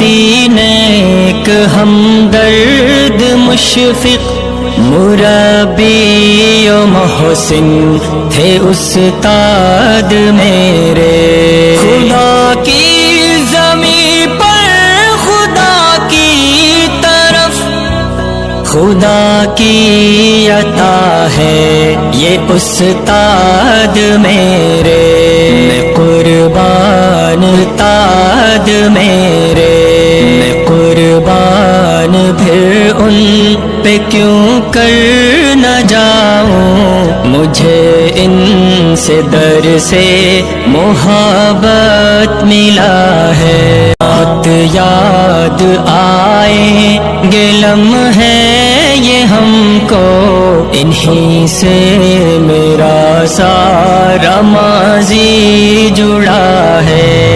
व्यक्ति नेक हमदर्द मुशफिक मुरब्बी ओ मोहसिन थे उस्ताद मेरे। खुदा की ज़मीं पर खुदा की तरफ खुदा की अता है ये उस्ताद मेरे। मैं कुर्बान उस्ताद मेरे, मैं कुर्बान फिर उन पे क्यों कर न जाऊं। मुझे इनसे दर से मोहब्बत मिला है। बात याद आएंगे लम्हे ये हमको, इन्हीं से मेरा सारा माज़ी जुड़ा है।